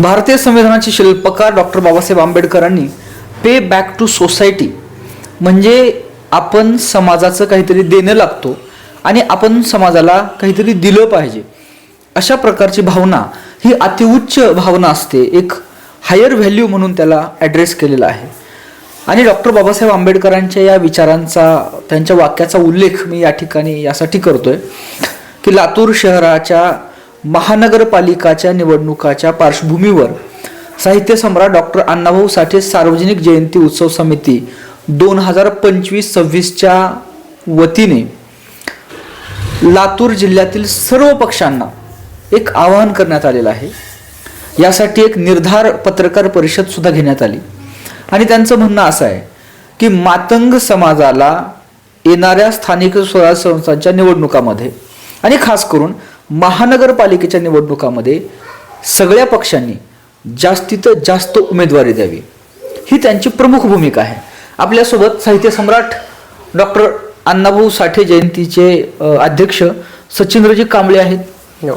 भारतीय संविधानाचे शिल्पकार डॉक्टर बाबासाहेब आंबेडकरांनी पे बॅक टू सोसायटी म्हणजे आपण समाजाचं काहीतरी देणं लागतो आणि आपण समाजाला काहीतरी दिलं पाहिजे अशा प्रकारची भावना ही अतिउच्च भावना असते. एक हायर व्हॅल्यू म्हणून त्याला ॲड्रेस केलेला आहे. आणि डॉक्टर बाबासाहेब आंबेडकरांच्या या विचारांचा त्यांच्या वाक्याचा उल्लेख मी या ठिकाणी यासाठी करतोय की लातूर शहराच्या महानगरपालिकाच्या निवडणुकाच्या पार्श्वभूमीवर साहित्य सम्राट डॉक्टर अण्णाभाऊ साठे सार्वजनिक जयंती उत्सव समिती 2025-26च्या वतीने लातूर जिल्ह्यातील सर्व पक्षांना एक आवाहन करण्यात आलेलं आहे. यासाठी एक निर्धार पत्रकार परिषद सुद्धा घेण्यात आली आणि त्यांचं म्हणणं असं आहे की मातंग समाजाला येणाऱ्या स्थानिक स्वराज्य संस्थांच्या निवडणुकामध्ये आणि खास करून महानगरपालिकेच्या निवडणुकामध्ये सगळ्या पक्षांनी जास्तीत जास्त उमेदवारी द्यावी ही त्यांची प्रमुख भूमिका आहे. आपल्यासोबत साहित्य सम्राट डॉक्टर अण्णाभाऊ साठे जयंतीचे अध्यक्ष सचिंद्रजी कांबळे आहेत.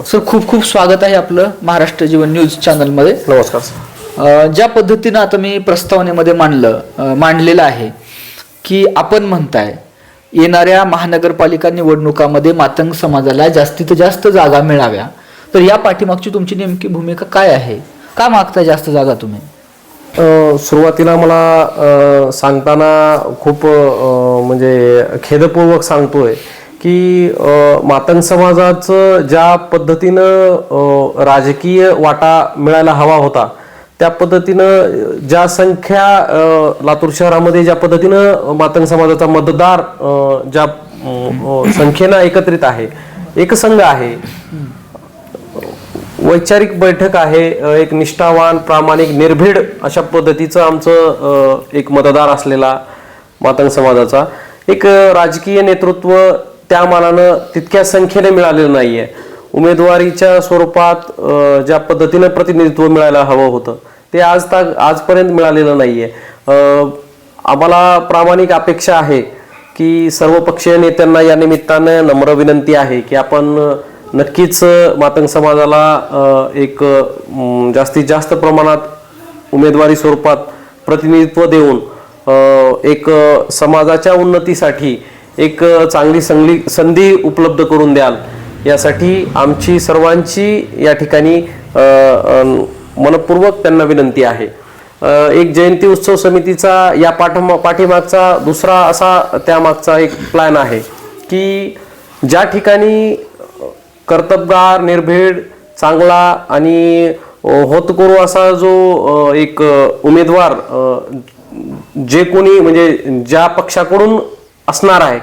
सर, खूप खूप स्वागत आहे आपलं महाराष्ट्र जीवन न्यूज चॅनलमध्ये. नमस्कार सर. ज्या पद्धतीनं आता मी प्रस्तावनेमध्ये मांडलेलं आहे की आपण म्हणताय येणाऱ्या महानगरपालिका निवडणुकामध्ये मातंग समाजाला जास्तीत जास्त जागा मिळाव्या, तर या पाठीमागची तुमची नेमकी भूमिका काय आहे? का मागताय जास्त जागा तुम्ही? सुरुवातीला मला सांगताना खूप म्हणजे खेदपूर्वक सांगतोय की मातंग समाजाचं ज्या पद्धतीनं राजकीय वाटा मिळायला हवा होता त्या पद्धतीनं ज्या संख्या लातूर शहरामध्ये ज्या पद्धतीनं मातंग समाजाचा मतदार ज्या संख्येनं एकत्रित आहे, एकसंघ आहे, वैचारिक बैठक आहे, एक निष्ठावान प्रामाणिक निर्भीड अशा पद्धतीचं आमचं एक मतदार असलेला मातंग समाजाचा एक राजकीय नेतृत्व त्या मानानं तितक्या संख्येने मिळालेलं नाहीये. उमेदवारीच्या स्वरूपात ज्या पद्धतीनं प्रतिनिधित्व मिळायला हवं होतं ते आजपर्यंत मिळालेलं नाहीये. आम्हाला प्रामाणिक अपेक्षा आहे की सर्व पक्षीय नेत्यांना या निमित्तानं नम्र विनंती आहे की आपण नक्कीच मातंग समाजाला एक जास्तीत जास्त प्रमाणात उमेदवारी स्वरूपात प्रतिनिधित्व देऊन एक समाजाच्या उन्नतीसाठी एक चांगली संधी उपलब्ध करून द्याल यासाठी आमची सर्वांची या ठिकाणी मनपूर्वक त्यांना विनंती आहे. एक जयंती उत्सव समितीचा या पाठीमागचा दुसरा असा त्यामागचा एक प्लॅन आहे की ज्या ठिकाणी कर्तबगार, निर्भीड, चांगला आणि होतकरू असा जो एक उमेदवार जे कोणी म्हणजे ज्या पक्षाकडून असणार आहे,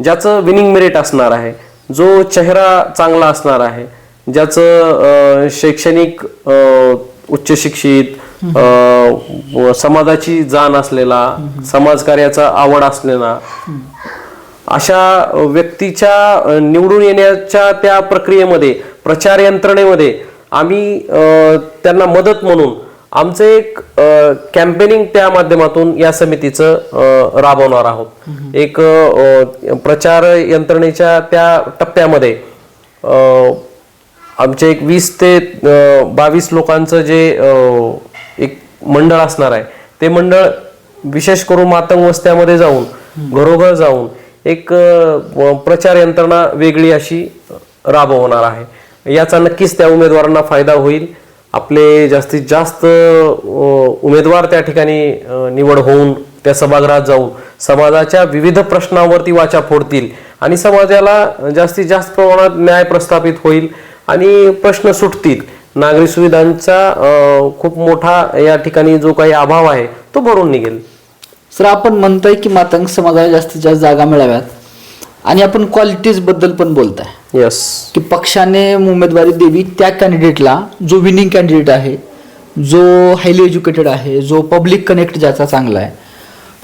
ज्याचं विनिंग मेरिट असणार आहे, जो चेहरा चांगला असणार आहे, ज्याचं शैक्षणिक उच्च शिक्षित, समाजाची जाण असलेला, समाजकार्याचा आवड असलेला अशा व्यक्तीच्या निवडून येण्याच्या त्या प्रक्रियेमध्ये प्रचार यंत्रणेमध्ये आम्ही त्यांना मदत म्हणून आमचं एक कॅम्पेनिंग त्या माध्यमातून या समितीचं राबवणार आहोत. एक प्रचार यंत्रणेच्या त्या टप्प्यामध्ये आमचे एक 20 ते 22 लोकांचं जे एक मंडळ असणार आहे ते मंडळ विशेष करून मातंग वस्त्यामध्ये जाऊन घरोघर जाऊन एक प्रचार यंत्रणा वेगळी अशी राबवणार आहे. याचा नक्कीच त्या उमेदवारांना फायदा होईल. आपले जास्तीत जास्त उमेदवार त्या ठिकाणी निवड होऊन त्या सभागृहात जाऊन समाजाच्या विविध प्रश्नांवरती वाचा फोडतील आणि समाजाला जास्तीत जास्त प्रमाणात न्याय प्रस्थापित होईल आणि प्रश्न सुटतील. नागरी सुविधांचा खूप मोठा या ठिकाणी जो काही अभाव आहे तो भरून निघेल. सर, आपण म्हणताय की मातंग समाजाला जास्तीत जास्त जागा मिळाव्यात आणि आपण क्वालिटीज बद्दल पण बोलताय. यस, की पक्षाने उमेदवारी द्यावी त्या कॅन्डिडेटला जो विनिंग कॅन्डिडेट आहे, जो हायली एज्युकेटेड आहे, जो पब्लिक कनेक्ट ज्याचा चांगला आहे.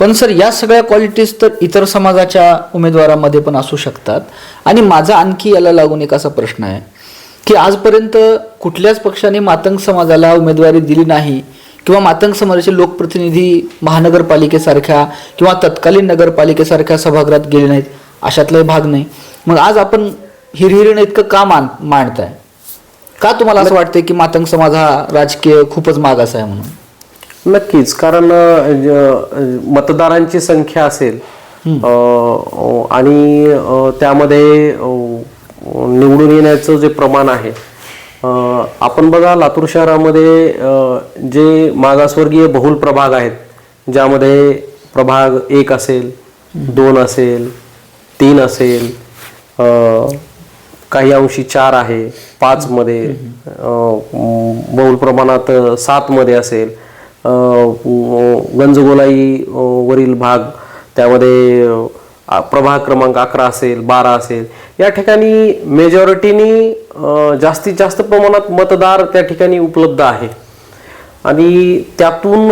पण सर, या सगळ्या क्वालिटीज तर इतर समाजाच्या उमेदवारामध्ये पण असू शकतात. आणि माझा आणखी याला लागून एक असा प्रश्न आहे की आजपर्यंत कुठल्याच पक्षाने मातंग समाजाला उमेदवारी दिली नाही किंवा मातंग समाजाचे लोकप्रतिनिधी महानगरपालिकेसारख्या किंवा तत्कालीन नगरपालिकेसारख्या सभागृहात गेले नाहीत, अशातलाही भाग नाही. मग आज आपण हिरहिरीनं इतकं का मांडताय? का तुम्हाला असं वाटतं की मातंग समाज हा राजकीय खूपच मागास आहे म्हणून? नक्कीच, कारण मतदारांची संख्या असेल आणि त्यामध्ये निवडून येण्याचं जे प्रमाण आहे, आपण बघा लातूर शहरामध्ये जे मागासवर्गीय बहुल प्रभाग आहेत, ज्यामध्ये प्रभाग 1 असेल, 2 असेल, 3 असेल, काही अंशी 4 आहे, 5 मध्ये बहुल प्रमाणात 7 मध्ये असेल, गंजगोलाई वरील भाग त्यामध्ये प्रभाग क्रमांक 11 असेल, 12 असेल, या ठिकाणी मेजॉरिटीनी जास्तीत जास्त प्रमाणात मतदार त्या ठिकाणी उपलब्ध आहे. आणि त्यातून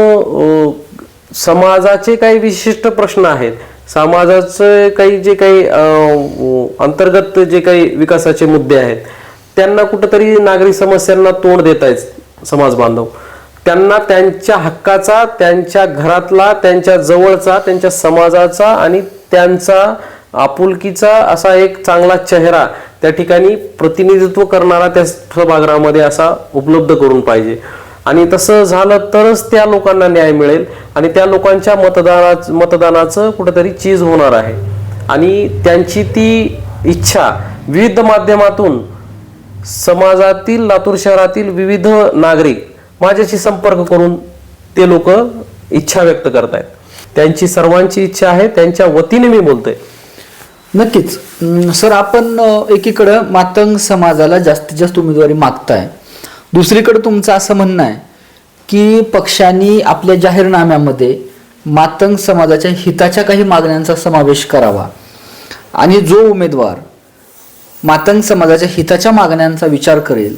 समाजाचे काही विशिष्ट प्रश्न आहेत, समाजाचे काही जे काही अंतर्गत जे काही विकासाचे मुद्दे आहेत, त्यांना कुठंतरी नागरी समस्यांना तोंड देत आहेत समाज बांधव. त्यांना त्यांच्या हक्काचा, त्यांच्या घरातला, त्यांच्या जवळचा, त्यांच्या समाजाचा आणि त्यांचा आपुलकीचा असा एक चांगला चेहरा त्या ठिकाणी प्रतिनिधित्व करणारा त्या सभागृहामध्ये असा उपलब्ध करून पाहिजे. आणि तसं झालं तरच त्या लोकांना न्याय मिळेल आणि त्या लोकांच्या मतदानाचं कुठेतरी चीज होणार आहे. आणि त्यांची ती इच्छा विविध माध्यमातून समाजातील, लातूर शहरातील विविध नागरिक माझ्याशी संपर्क करून ते लोक इच्छा व्यक्त करतायत. त्यांची सर्वांची इच्छा आहे, त्यांच्या वतीने मी बोलतोय. नक्कीच सर, आपण एकीकडं मातंग समाजाला जास्तीत जास्त उमेदवारी मागताय, दुसरीकडे तुमचं असं म्हणणं आहे की पक्षांनी आपल्या जाहीरनाम्यामध्ये मातंग समाजाच्या हिताच्या काही मागण्यांचा समावेश करावा आणि जो उमेदवार मातंग समाजाच्या हिताच्या मागण्यांचा विचार करेल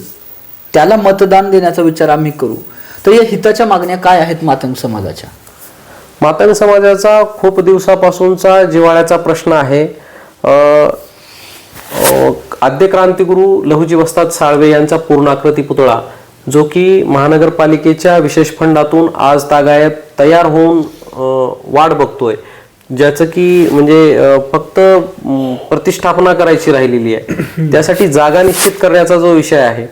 त्याला मतदान देण्याचा विचार आम्ही करू. तर या हिताच्या मागण्या काय आहेत मातंग समाजाच्या? मातंग समाजाचा खूप दिवसापासूनचा जिव्हाळ्याचा प्रश्न आहे. आद्य क्रांतिगुरु लहुजी वस्ताद साळवे यांचा पूर्णाकृती पुतळा, जो की महानगरपालिकेच्या विशेष फंडातून आज तागायत तयार होऊन वाट बघतोय, ज्याचं की म्हणजे फक्त प्रतिष्ठापना करायची राहिलेली आहे. त्यासाठी जागा निश्चित करण्याचा जो विषय आहे,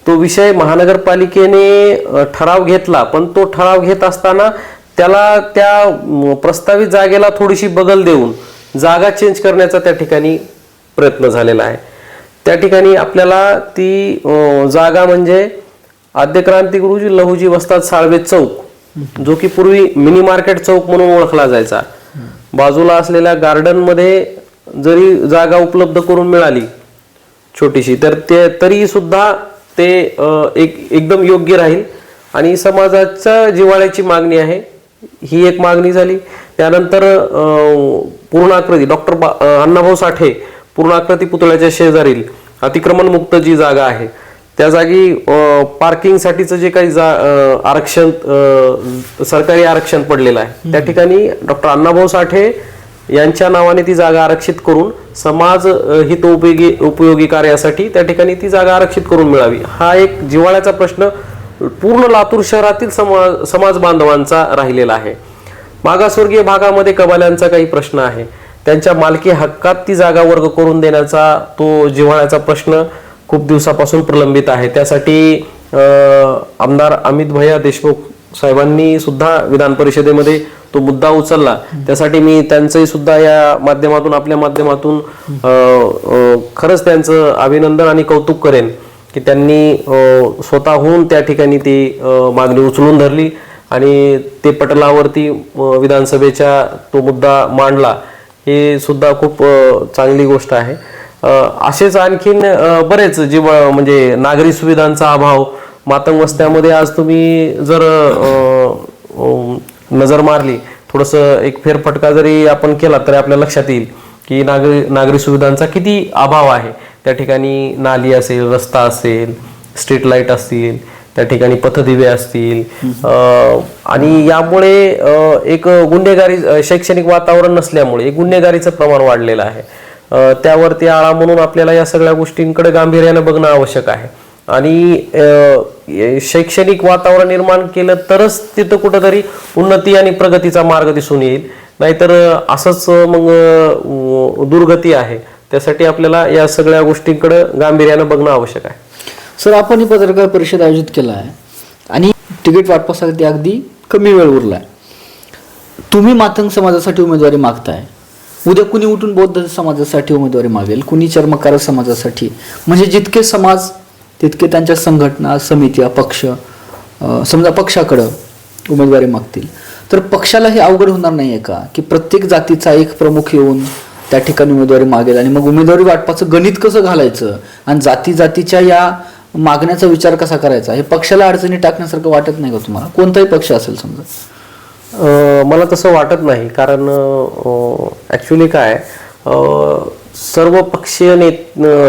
तो विषय महानगरपालिकेने ठराव घेतला, पण तो ठराव घेत असताना त्याला त्या प्रस्तावित जागेला थोडीशी बगल देऊन जागा चेंज करण्याचा त्या ठिकाणी प्रयत्न झालेला आहे. त्या ठिकाणी आपल्याला ती जागा म्हणजे आद्य क्रांतिगुरुजी लहुजी वस्ताद साळवे चौक, जो की पूर्वी मिनी मार्केट चौक म्हणून ओळखला जायचा, बाजूला असलेल्या गार्डन मध्ये जरी जागा उपलब्ध करून मिळाली छोटीशी, तर ते तरी सुद्धा ते एकदम योग्य राहील. आणि समाजाच्या जिव्हाळ्याची मागणी आहे, ही एक मागणी झाली. त्यानंतर पूर्णाकृती डॉक्टर अण्णाभाऊ साठे पूर्णाकृती पुतळ्याच्या शेजारील अतिक्रमण मुक्त जी जागा आहे, त्या जागी पार्किंगसाठीचं जे काही आरक्षण, सरकारी आरक्षण पडलेलं आहे, त्या ठिकाणी डॉक्टर अण्णाभाऊ साठे यांच्या नावाने ती जागा आरक्षित करून समाज उपयोगी कार्यासाठी त्या ठिकाणी ती जागा आरक्षित करून मिळावी. हा एक जिव्हाळ्याचा प्रश्न पूर्ण लातूर शहरातील समाज बांधवांचा राहिलेला आहे. मागासवर्गीय भागामध्ये कबाल्यांचा काही प्रश्न आहे, त्यांच्या मालकी हक्कात ती जागा वर्ग करून देण्याचा तो जिव्हाळ्याचा प्रश्न खूप दिवसापासून प्रलंबित आहे. त्यासाठी आमदार अमित भैया देशमुख साहेबांनी सुद्धा विधान परिषदेमध्ये तो मुद्दा उचलला. त्यासाठी मी त्यांचंही सुद्धा या माध्यमातून, आपल्या माध्यमातून खरंच त्यांचं अभिनंदन आणि कौतुक करेन की त्यांनी स्वतःहून त्या ठिकाणी ती मागणी उचलून धरली आणि ते पटलावरती विधानसभेच्या तो मुद्दा मांडला. हे सुद्धा खूप चांगली गोष्ट आहे. असेच आणखीन बरेच म्हणजे नागरी सुविधांचा अभाव मातंग वस्त्यामध्ये आज तुम्ही जर नजर मारली, थोडंसं एक फेरफटका जरी आपण केला तरी आपल्या लक्षात येईल की नागरी सुविधांचा किती अभाव आहे. त्या ठिकाणी नाली असेल, रस्ता असेल, स्ट्रीट लाईट असतील, त्या ठिकाणी पथदिवे असतील, आणि यामुळे एक गुन्हेगारी, शैक्षणिक वातावरण नसल्यामुळे एक गुन्हेगारीचं प्रमाण वाढलेलं आहे. त्यावरती आळा म्हणून आपल्याला या सगळ्या गोष्टींकडे गांभीर्याने बघणं आवश्यक आहे. आणि शैक्षणिक वातावरण निर्माण केलं तरच तिथं कुठंतरी उन्नती आणि प्रगतीचा मार्ग दिसून येईल, नाहीतर असंच मग दुर्गती आहे. त्यासाठी आपल्याला या सगळ्या गोष्टींकडे गांभीर्याने बघणं आवश्यक आहे. सर, आपण ही पत्रकार परिषद आयोजित केला आहे आणि तिकीट वाटपासाठी अगदी कमी वेळ उरला आहे. तुम्ही मातंग समाजासाठी उमेदवारी मागताय, उद्या कुणी उठून बौद्ध समाजासाठी उमेदवारी मागेल, कुणी चर्मकार समाजासाठी, म्हणजे जितके समाज तितके त्यांच्या संघटना, समित्या, पक्ष, समजा पक्षाकडं उमेदवारी मागतील, तर पक्षाला हे अवघड होणार नाही आहे का की प्रत्येक जातीचा एक प्रमुख येऊन त्या ठिकाणी उमेदवारी मागेल आणि मग उमेदवारी वाटपाचं गणित कसं घालायचं आणि जातीच्या या मागण्याचा विचार कसा करायचा, हे पक्षाला अडचणी टाकण्यासारखं वाटत नाही का तुम्हाला? कोणताही पक्ष असेल समजा. मला तसं वाटत नाही, कारण ॲक्च्युली काय, सर्व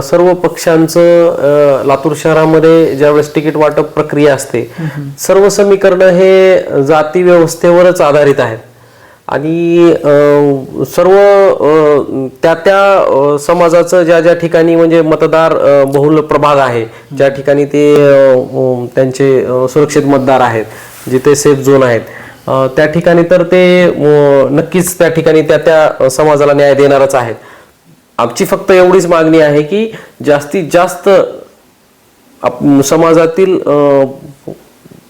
सर्व पक्षांचं लातूर शहरामध्ये ज्यावेळेस तिकीट वाटप प्रक्रिया असते, सर्व समीकरणं हे जाती व्यवस्थेवरच आधारित आहेत आणि सर्व त्या समाजाचं ज्या ठिकाणी म्हणजे मतदार बहुल प्रभाग आहे, ज्या ठिकाणी ते त्यांचे सुरक्षित मतदार आहेत, जिथे सेफ झोन आहेत, त्या ठिकाणी तर ते नक्कीच त्या ठिकाणी त्या समाजाला न्याय देणारच आहेत. आमची फक्त एवढीच मागणी आहे की जास्तीत जास्त समाजातील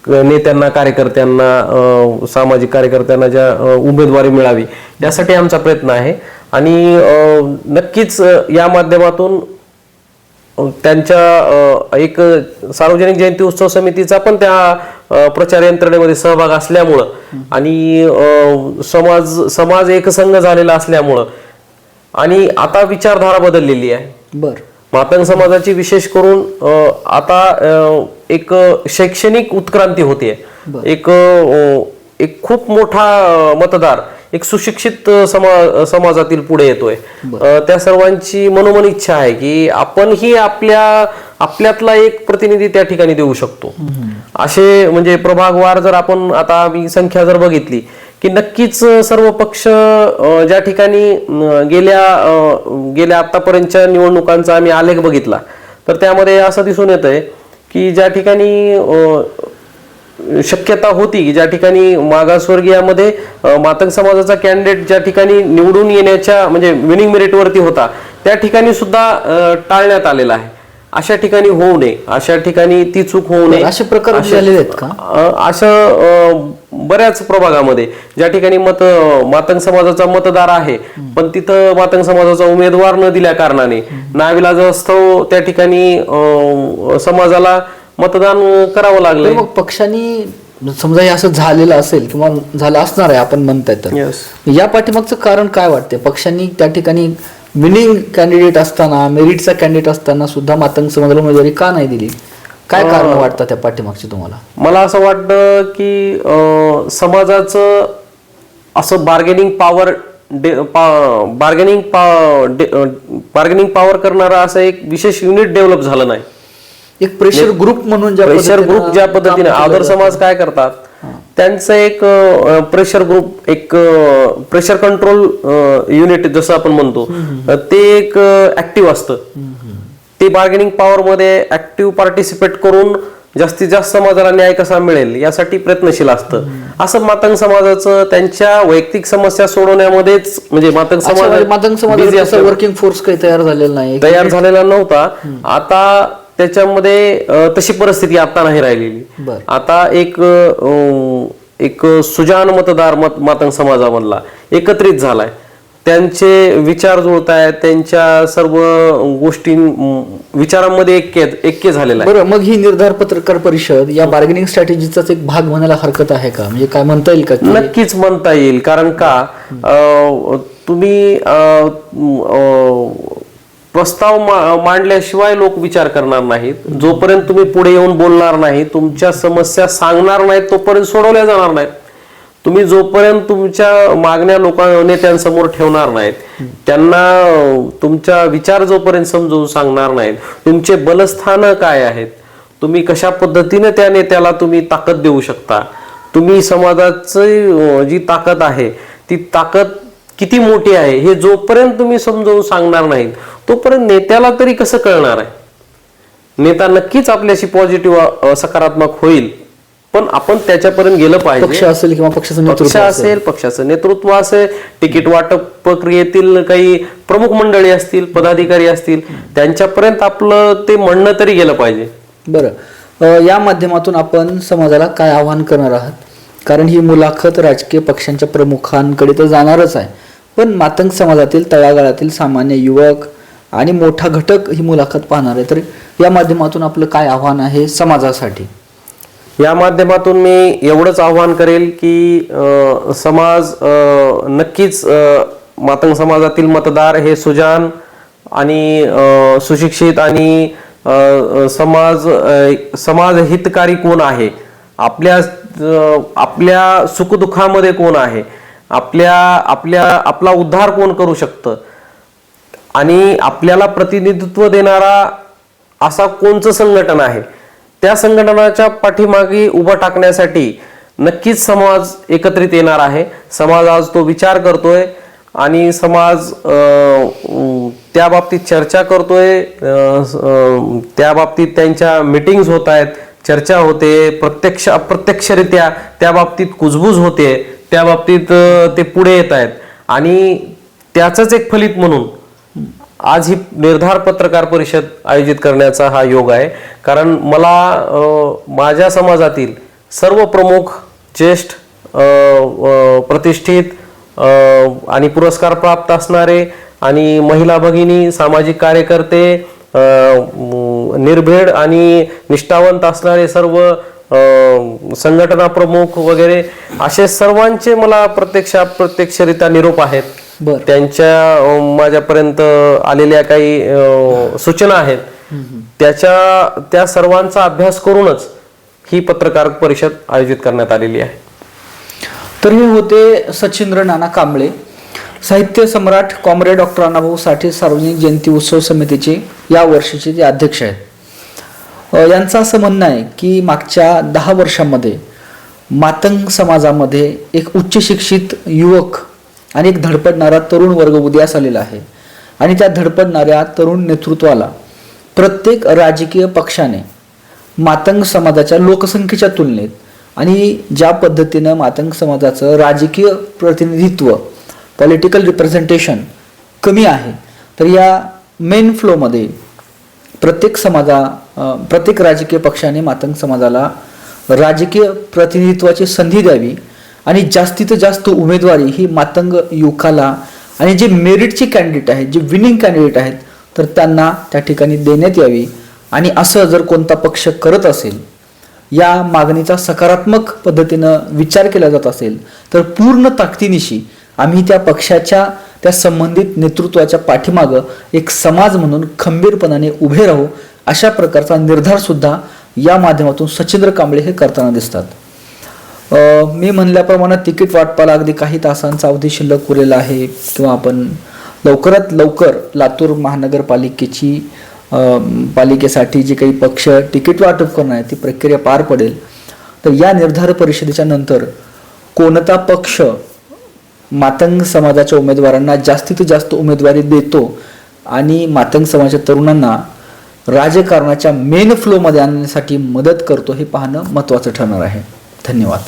नेत्यांना, कार्यकर्त्यांना, सामाजिक कार्यकर्त्यांना ज्या उमेदवारी मिळावी यासाठी आमचा प्रयत्न आहे आणि नक्कीच या माध्यमातून त्यांच्या एक सार्वजनिक जयंती उत्सव समितीचा पण त्या प्रचार यंत्रणेमध्ये सहभाग असल्यामुळं आणि समाज एकसंघ झालेला असल्यामुळं आणि आता विचारधारा बदललेली आहे. बरं, मातंग समाजाची विशेष करून आता एक शैक्षणिक उत्क्रांती होते. एक खूप मोठा मतदार एक सुशिक्षित समाजातील पुढे येतोय. त्या सर्वांची मनोमन इच्छा आहे की आपणही आपल्यातला एक प्रतिनिधी त्या ठिकाणी देऊ शकतो. असे म्हणजे प्रभागवार जर आपण आता मी संख्या जर बघितली की नक्कीच सर्व पक्ष ज्या ठिकाणी गेल्या आतापर्यंतच्या निवडणुकांचा आम्ही आलेख बघितला तर त्यामध्ये असं दिसून येतंय की ज्या ठिकाणी शक्यता होती की ज्या ठिकाणी मागासवर्गीयामध्ये मातंग समाजाचा कॅन्डिडेट ज्या ठिकाणी निवडून येण्याच्या म्हणजे विनिंग मेरिटवरती होता त्या ठिकाणी सुद्धा टाळण्यात आलेला आहे. अशा ठिकाणी होऊ नये, अशा ठिकाणी ती चूक होऊ नये असे प्रकार झालेले आहेत का? असं बऱ्याच प्रभागामध्ये ज्या ठिकाणी मातंग समाजाचा मतदार आहे पण तिथं मातंग समाजाचा उमेदवार न दिल्या कारणाने नाविलाजास्तव त्या ठिकाणी समाजाला मतदान करावं लागलं. मग पक्षांनी समजा हे असं झालेलं असेल किंवा झालं असणार आहे आपण म्हणताय तर या पाठीमागचं कारण काय वाटते? पक्षांनी त्या ठिकाणी विनिंग कॅन्डिडेट असताना, मेरिटचा कॅन्डिडेट असताना सुद्धा मातंग समाजाला उमेदवारी का नाही दिली? काय कारण वाटतं त्या पाठीमागची तुम्हाला? मला असं वाटतं की समाजाचं असं बार्गेनिंग पॉवर करणारा असं एक विशेष युनिट डेव्हलप झालं नाही. एक प्रेशर ग्रुप म्हणून ज्या पद्धतीने आदर समाज काय करतात त्यांचं एक प्रेशर ग्रुप, एक प्रेशर कंट्रोल युनिट जसं आपण म्हणतो ते एक ऍक्टिव्ह असतं. ते बार्गेनिंग पॉवर मध्ये ऍक्टिव्ह पार्टिसिपेट करून जास्तीत जास्त समाजाला न्याय कसा मिळेल यासाठी प्रयत्नशील असतं. असं मातंग समाजाचं त्यांच्या वैयक्तिक समस्या सोडवण्यामध्येच म्हणजे मातंग समाज वर्किंग फोर्स काही तयार झालेला नव्हता. आता त्याच्यामध्ये तशी परिस्थिती आता नाही राहिलेली. आता एक सुजान मतदार मातंग समाजामधला एकत्रित झालाय, त्यांचे विचार जुळत आहेत, त्यांच्या सर्व गोष्टी विचारांमध्ये ऐक्य झालेलं आहे. बरं, मग ही निर्धार पत्रकार परिषद या बार्गेनिंग स्ट्रॅटेजीचाच एक भाग म्हणायला हरकत आहे का? म्हणजे काय म्हणता येईल का? नक्कीच म्हणता येईल. कारण का तुम्ही प्रस्ताव मांडल्याशिवाय लोक विचार करणार नाहीत. जोपर्यंत तुम्ही पुढे येऊन बोलणार नाही, तुमच्या समस्या सांगणार नाहीत तोपर्यंत सोडवल्या जाणार नाहीत. तुम्ही जोपर्यंत तुमच्या मागण्या नेत्यांसमोर ठेवणार नाहीत, त्यांना तुमच्या विचार जोपर्यंत समजून सांगणार नाहीत, तुमचे बलस्थान काय आहेत, तुम्ही कशा पद्धतीने त्या नेत्याला तुम्ही ताकद देऊ शकता, तुम्ही समाजाची जी ताकद आहे ती ताकद किती मोठी आहे हे जोपर्यंत तुम्ही समजावून सांगणार नाहीत तोपर्यंत नेत्याला तरी कसं कळणार आहे? नेता नक्कीच आपल्याशी पॉझिटिव्ह सकारात्मक होईल, पण आपण त्याच्यापर्यंत गेलं पाहिजे. पक्ष असेल किंवा पक्षाचं नेतृत्व असेल, तिकीट वाटप प्रक्रियेतील काही प्रमुख मंडळी असतील, पदाधिकारी असतील, त्यांच्यापर्यंत आपलं ते म्हणणं तरी गेलं पाहिजे. बरं, या माध्यमातून आपण समाजाला काय आवाहन करणार आहात? कारण ही मुलाखत राजकीय पक्षांच्या प्रमुखांकडे तर जाणारच आहे, पण मातंग समाजातील तळागाळातील सामान्य युवक आणि मोठा घटक ही मुलाखत पाहणार आहे. तर या माध्यमातून आपलं काय आव्हान आहे समाजासाठी? या माध्यमातून मी एवढंच आव्हान करेल की समाज नक्कीच मातंग समाजातील मतदार हे सुजाण आणि सुशिक्षित आणि समाज हितकारी कोण आहे, आपल्या सुखदुःखामध्ये कोण आहे, आपला उद्धार कोण करू शकतं आणि आपल्याला प्रतिनिधित्व देणारा असा कोणचं संघटन आहे, त्या संघटनाच्या पाठीमागे उभं टाकण्यासाठी नक्कीच समाज एकत्रित येणार आहे. समाज आज तो विचार करतोय आणि समाज त्या बाबतीत चर्चा करतोय, त्या बाबतीत त्यांच्या मीटिंग्स होत आहेत, चर्चा होते, प्रत्यक्ष अप्रत्यक्षरित्या त्या बाबतीत कुजबूज होते, त्या बाबतीत ते पुढे येत आहेत आणि त्याचंच एक फलित म्हणून आज ही निर्धार पत्रकार परिषद आयोजित करण्याचा हा योग आहे. कारण मला माझ्या समाजातील सर्व प्रमुख, ज्येष्ठ, प्रतिष्ठित आणि पुरस्कार प्राप्त असणारे आणि महिला भगिनी, सामाजिक कार्यकर्ते, निर्भीड आणि निष्ठावंत असणारे सर्व संघटना प्रमुख वगैरे असे सर्वांचे मला प्रत्यक्षरित्या निरोप आहेत. त्यांच्या माझ्यापर्यंत आलेल्या काही सूचना आहेत, त्या सर्वांचा अभ्यास करूनच ही पत्रकार परिषद आयोजित करण्यात आलेली आहे. तर हे होते सचिंद्र नाना कांबळे, साहित्य सम्राट कॉम्रेड डॉक्टर अण्णाभाऊ साठे सार्वजनिक जयंती उत्सव समितीचे या वर्षीचे जे अध्यक्ष आहेत. यांचं असं म्हणणं आहे की मागच्या 10 वर्षांमध्ये मातंग समाजामध्ये एक उच्च शिक्षित युवक आणि एक धडपडणारा तरुण वर्ग उदयास आलेला आहे आणि त्या धडपडणाऱ्या तरुण नेतृत्वाला प्रत्येक राजकीय पक्षाने मातंग समाजाच्या लोकसंख्येच्या तुलनेत आणि ज्या पद्धतीनं मातंग समाजाचं राजकीय प्रतिनिधित्व, पॉलिटिकल रिप्रेझेंटेशन कमी आहे, तर या मेन फ्लोमध्ये प्रत्येक राजकीय पक्षाने मातंग समाजाला राजकीय प्रतिनिधित्वाची संधी द्यावी आणि जास्तीत जास्त उमेदवारी ही मातंग युवकाला आणि जे मेरिटचे कॅन्डिडेट आहेत, जे विनिंग कॅन्डिडेट आहेत, तर त्यांना त्या ठिकाणी देण्यात यावी. आणि असं जर कोणता पक्ष करत असेल, या मागणीचा सकारात्मक पद्धतीनं विचार केला जात असेल, तर पूर्ण ताकदीनिशी आम्ही त्या पक्षाच्या त्या संबंधित नेतृत्वाच्या पाठीमागं एक समाज म्हणून खंबीरपणाने उभे राहू, अशा प्रकारचा निर्धार सुद्धा या माध्यमातून सचिंद्र कांबळे हे करताना दिसतात. मी म्हणल्याप्रमाणे तिकीट वाटपाला अगदी काही तासांचा अवधी शिल्लक उरलेला आहे किंवा आपण लवकरात लवकर लातूर महानगरपालिकेची पालिकेसाठी जे काही पक्ष तिकीट वाटप करणार आहे ती प्रक्रिया पार पडेल. तर या निर्धार परिषदेच्या नंतर कोणता पक्ष मातंग समाजाच्या उमेदवारांना जास्तीत जास्त उमेदवारी देतो आणि मातंग समाजाच्या तरुणांना राजकारणाच्या मेन फ्लोमध्ये आणण्यासाठी मदत करतो, हे पाहणं महत्त्वाचं ठरणार आहे. धन्यवाद.